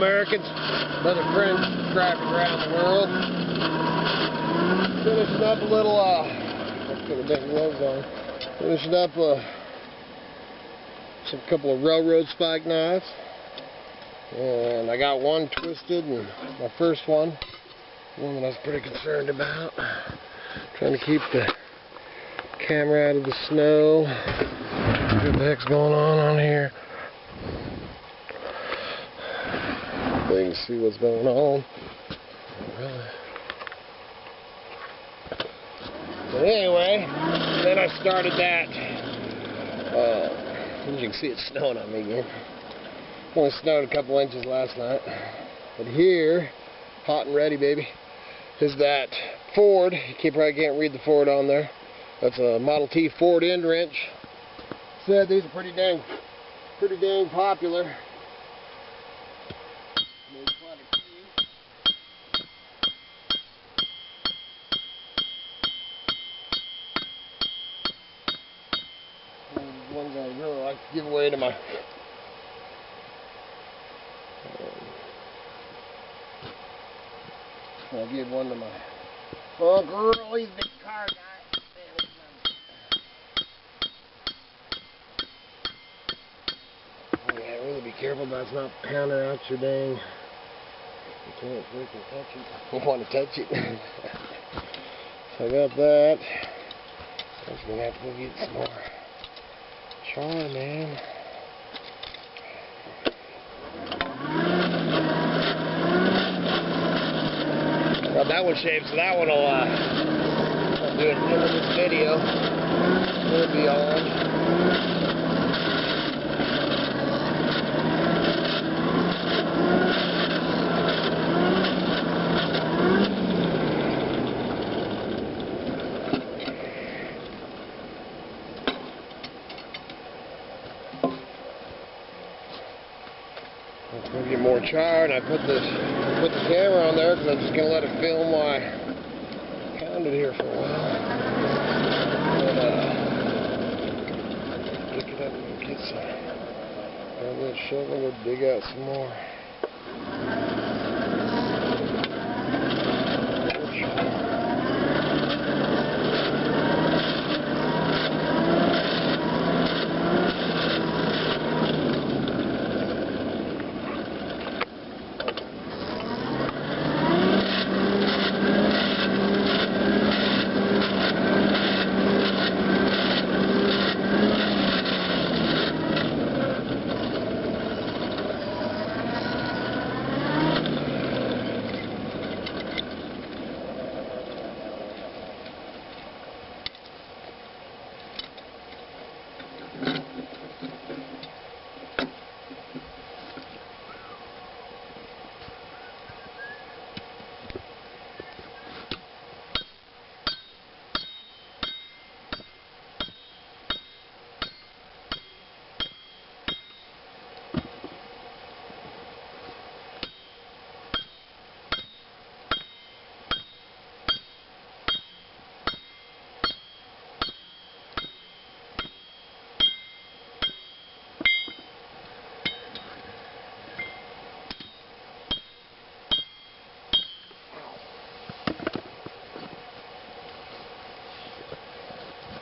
Americans, other friends subscribing around the world. Finishing up a little, let's put a big gloves on. Finishing up a couple of railroad spike knives. And I got one twisted, and my first one that I was pretty concerned about. Trying to keep the camera out of the snow. What the heck's going on here? So you can see what's going on. Really. But anyway, then I started that. As you can see, it's snowing on me again. Only snowed a couple inches last night. But here, hot and ready, baby, is that Ford. You probably can't read the Ford on there. That's a Model T Ford end wrench. Said these are pretty dang popular. Made quite a few. Ones I really like to give away to my I'll give one to my girl. He's a big car guy. Yeah, really be careful about not pounding out your dang. You can't freaking touch it. You want to touch it. So I got that. I'm just gonna have to go get some more char, man. Got that one shaved, so that one will I'll do it at the end of this video. It'll be on. I'm gonna get more char, and I put the camera on there because I'm just gonna let it film while I pound it here for a while. And pick it up and get some. Grab that shovel, we'll dig out some more.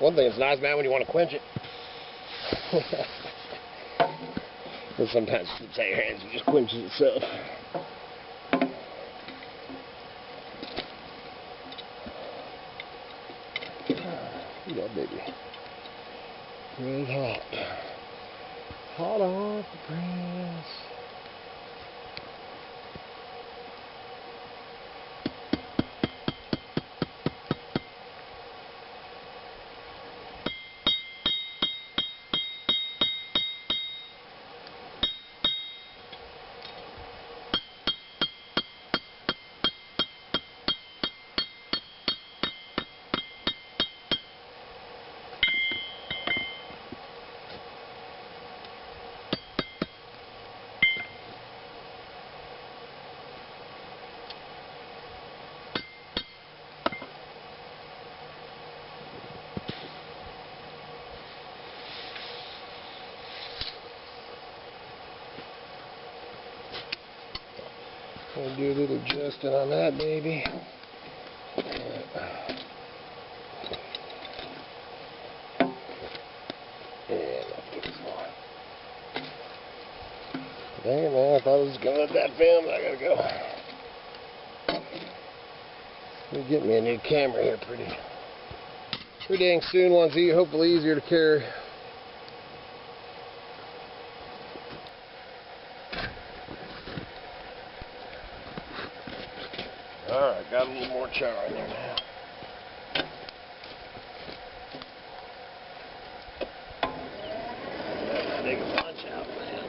One thing that's nice, man, when you want to quench it. But sometimes it slips out your hands, it just quenches itself. Yeah, baby. Red hot. Hot off the press. Gonna do a little adjusting on that baby. Yeah, not too far. Dang it, man, I thought I was gonna let that film, but I gotta go. Let me get me a new camera here pretty dang soon. One's hopefully easier to carry. Alright, got a little more char in there now. Let's take a bunch out, man.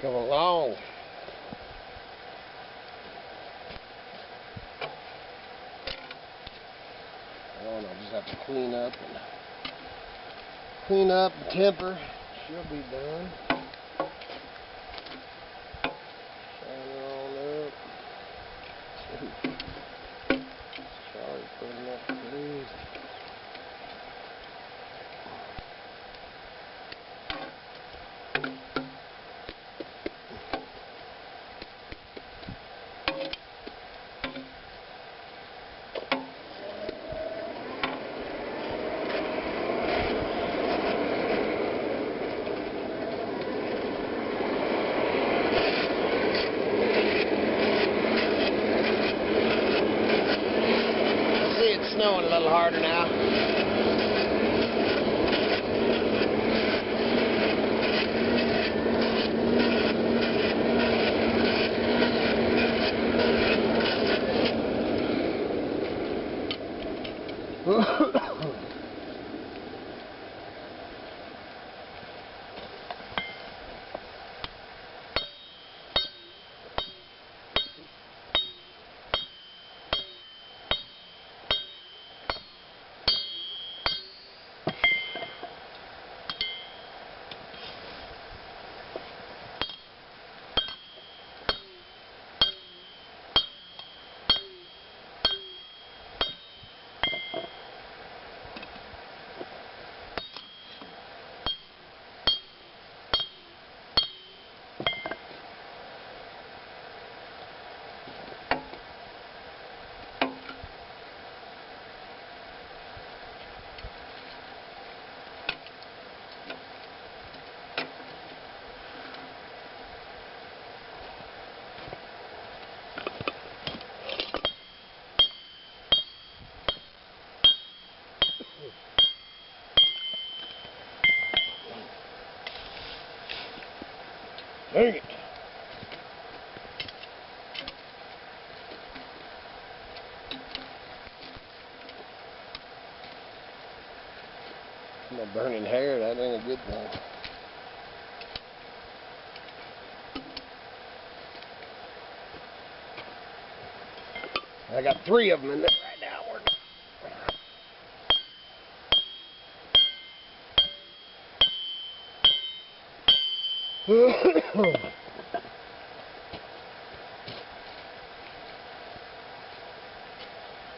Come along. Oh, I'll just have to clean up and temper. She'll be done. Shine her on up. Sorry, putting up please. Snowing a little harder now. Dang it. No burning hair, that ain't a good thing. I got 3 of them in there right now.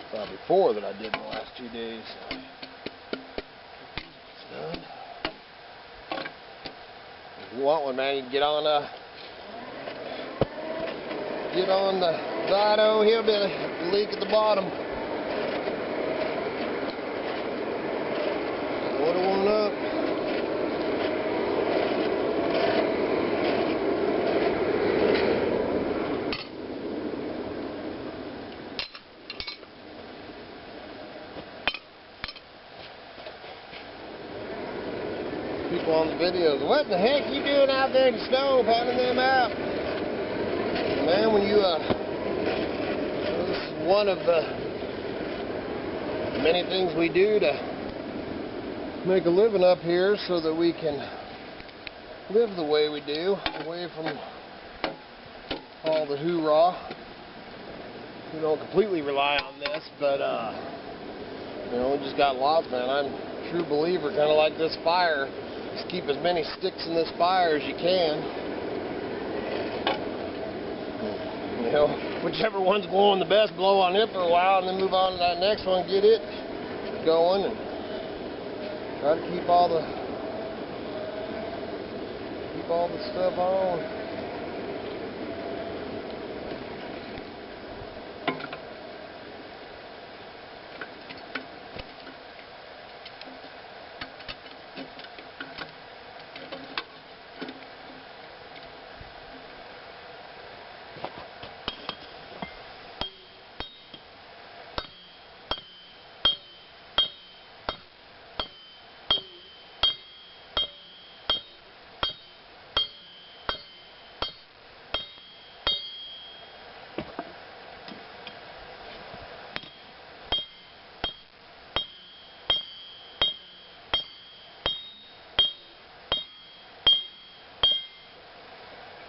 Probably 4 that I did in the last 2 days. It's done. If you want one, man, you can get on the Idaho Hillbilly, the link at the bottom. Order one up. People on the videos, what in the heck you doing out there in the snow, pounding them out? Man, when you, this is one of the many things we do to make a living up here so that we can live the way we do, away from all the hoorah. We don't completely rely on this, but, you know, we just got lots, man. I'm a true believer, kind of like this fire. Just keep as many sticks in this fire as you can. You know, whichever one's glowing the best, blow on it for a while and then move on to that next one, get it going, and try to keep all the stuff on.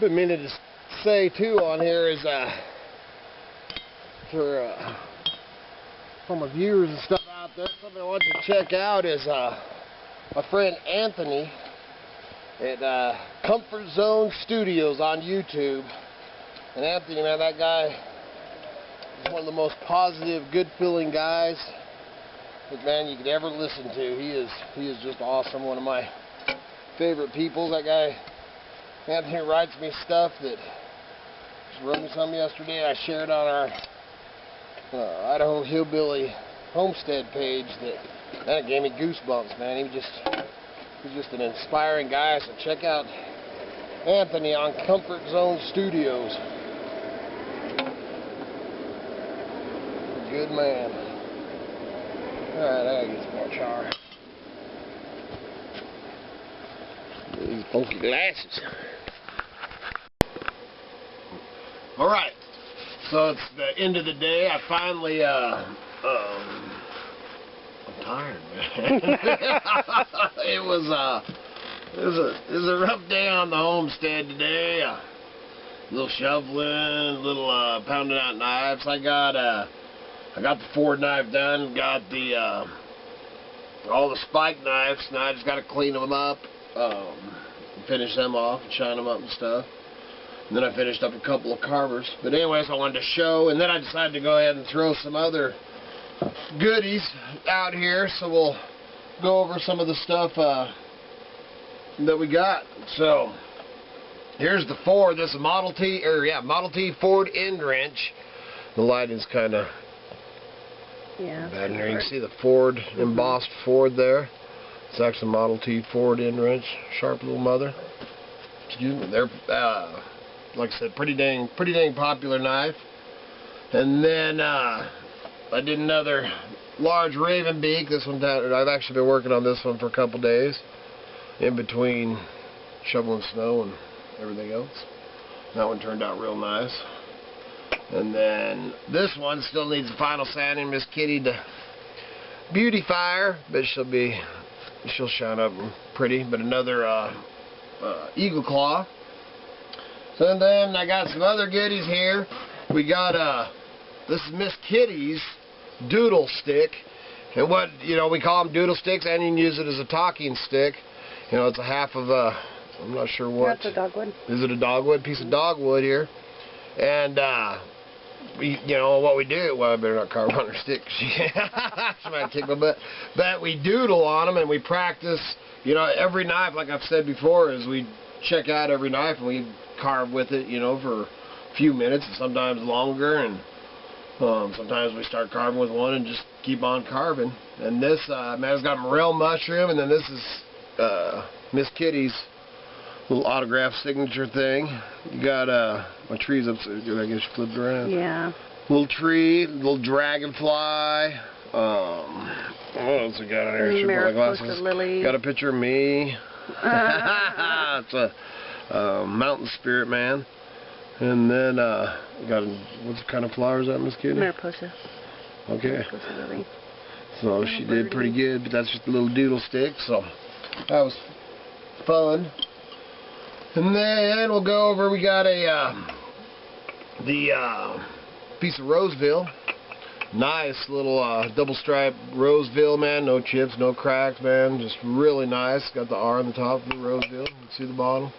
Been meaning to say too on here is for my viewers and stuff out there, something I want to check out is my friend Anthony at Comfort Zone Studios on YouTube. And Anthony, man, that guy is one of the most positive, good-feeling guys that, man, you could ever listen to. He is just awesome. One of my favorite people. That guy. Anthony writes me stuff that just wrote me something yesterday. I shared on our Idaho Hillbilly Homestead page that gave me goosebumps, man. He's just an inspiring guy. So check out Anthony on Comfort Zone Studios. Good man. All right, I gotta get some more char. These funky glasses. Alright, so it's the end of the day. I finally, I'm tired, man. It was a rough day on the homestead today. A little shoveling, a little pounding out knives. I got the Ford knife done, got the all the spike knives. Now I just got to clean them up. Finish them off and shine them up and stuff. And then I finished up a couple of carvers. But anyways, I wanted to show, and then I decided to go ahead and throw some other goodies out here. So we'll go over some of the stuff that we got. So here's the Ford. This is Model T Ford end wrench. The lighting's kind of bad in here. You can see the Ford embossed Ford there. It's actually a Model T Ford end wrench, sharp little mother. Excuse me. They're like I said, pretty dang popular knife. And then I did another large Raven beak. This one I've actually been working on this one for a couple days, in between shoveling snow and everything else. That one turned out real nice. And then this one still needs the final sanding. Miss Kitty to beautify her, but she'll shine up pretty. But another eagle claw. So then I got some other goodies here. We got this is Miss Kitty's Doodle Stick, and what we call them Doodle Sticks, and you can use it as a talking stick. It's a half of a, I'm not sure what. That's a dogwood. Is it a dogwood? Piece of dogwood here, and what we do. Well, I better not carve on her stick. She might kick my butt. But we doodle on them and we practice. Every knife, like I've said before, is we check out every knife and we carve with it, for a few minutes and sometimes longer. And Sometimes we start carving with one and just keep on carving. And this, man, has got morel mushroom, and then this is Miss Kitty's little autograph signature thing. You got my tree's upstairs. I guess you flipped around. Yeah. Little tree, little dragonfly. What else we got on here? Should put my glasses. Lily. Got a picture of me. It's a mountain spirit man. And then got what kind of flowers that, Miss Kitty? Mariposa. Okay. Mariposa lily. So she did pretty good, but that's just a little doodle stick. So that was fun. And then we'll go over. We got the piece of Roseville. Nice little double stripe Roseville, man. No chips, no cracks, man. Just really nice. Got the R on the top of the Roseville. You can see the bottom.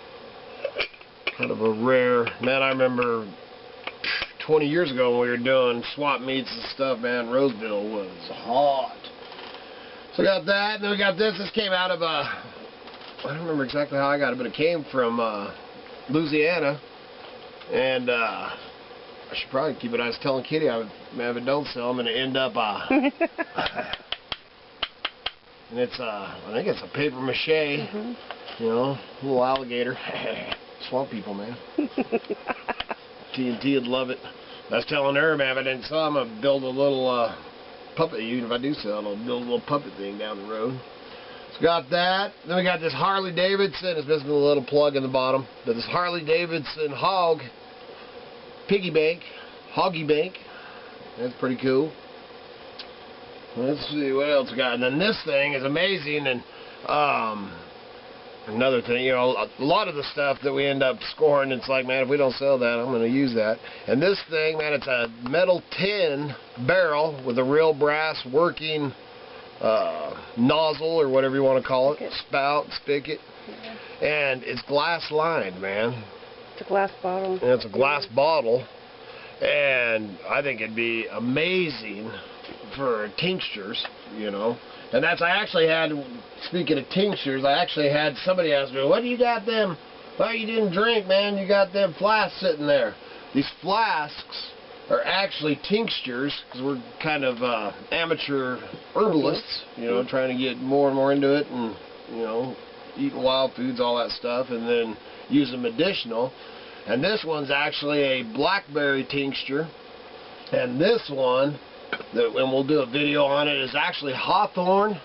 Kind of a rare, man. I remember 20 years ago when we were doing swap meets and stuff, man. Roseville was hot. So we got that, and then we got this. This came out of I don't remember exactly how I got it, but it came from Louisiana, and I should probably keep it. I was telling Kitty, man, if it don't sell, I'm gonna end up and it's I think it's a paper mache, you know, little alligator. Swamp people, man. TNT would love it. I was telling her, man, if I didn't sell, I'm gonna build a little puppet. Even if I do sell, I'll build a little puppet thing down the road. So got that. Then we got this Harley Davidson. It's missing a little plug in the bottom. But this Harley Davidson hog piggy bank, hoggy bank. That's pretty cool. Let's see what else we got. And then this thing is amazing. And another thing, you know, a lot of the stuff that we end up scoring, it's like, man, if we don't sell that, I'm going to use that. And this thing, man, it's a metal tin barrel with a real brass working nozzle or whatever you want to call it, spout, spigot, and it's glass lined, man. It's a glass bottle. And it's a glass bottle, and I think it'd be amazing for tinctures, you know. And that's, I actually had, speaking of tinctures, I actually had somebody ask me, what do you got them, well, you didn't drink, man, you got them flasks sitting there. These flasks are actually tinctures, because we're kind of amateur herbalists, you know, trying to get more and more into it, and, you know, eating wild foods, all that stuff, and then use them medicinal. And this one's actually a blackberry tincture, and this one, and we'll do a video on it, is actually Hawthorne.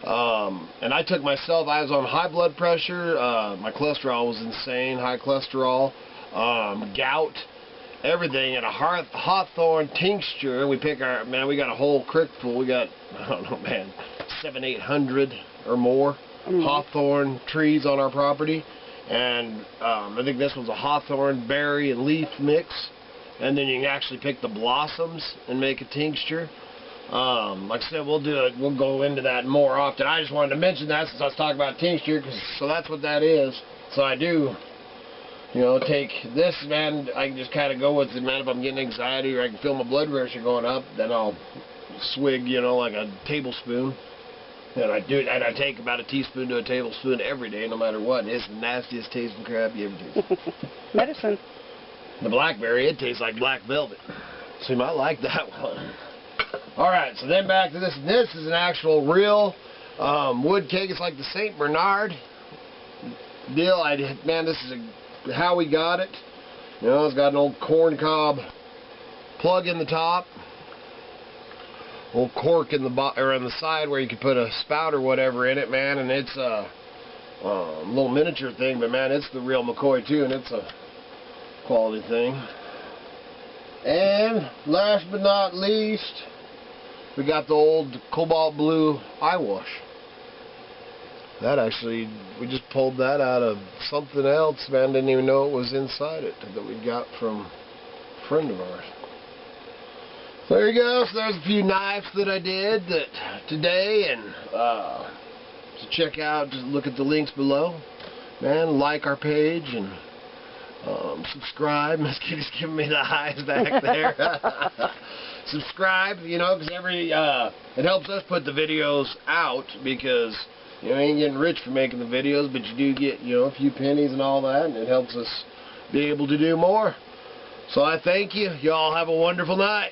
And I took myself, I was on high blood pressure, my cholesterol was insane, high cholesterol, gout, everything, and a Hawthorne tincture. We pick our, man, we got a whole crick full. We got, I don't know, man, 700-800 or more Hawthorne trees on our property. And I think this one's a Hawthorne berry and leaf mix. And then you can actually pick the blossoms and make a tincture. Like I said, we'll do it. We'll go into that more often. I just wanted to mention that since I was talking about tincture, so that's what that is. So I do, you know, take this, man. I can just kind of go with it, man. If I'm getting anxiety or I can feel my blood pressure going up, then I'll swig, you know, like a tablespoon. And I do, and I take about a teaspoon to a tablespoon every day, no matter what. It's the nastiest tasting crap you ever tasted. Medicine. The blackberry, it tastes like black velvet. So you might like that one. Alright, so then back to this. This is an actual real wood cake. It's like the St. Bernard deal. Man, this is how we got it. You know, it's got an old corn cob plug in the top. Old cork in the or on the side where you could put a spout or whatever in it, man. And it's a little miniature thing, but man, it's the real McCoy too, and it's a quality thing. And last but not least, we got the old cobalt blue eye wash. That actually, we just pulled that out of something else, man. Didn't even know it was inside it, that we got from a friend of ours. So there you go. So there's a few knives that I did today, and so check out, just look at the links below, man. Like our page and subscribe. Miss Kitty's giving me the eyes back there. Subscribe, you know, because it helps us put the videos out, because you know, ain't getting rich for making the videos, but you do get, you know, a few pennies and all that, and it helps us be able to do more. So I thank you. Y'all have a wonderful night.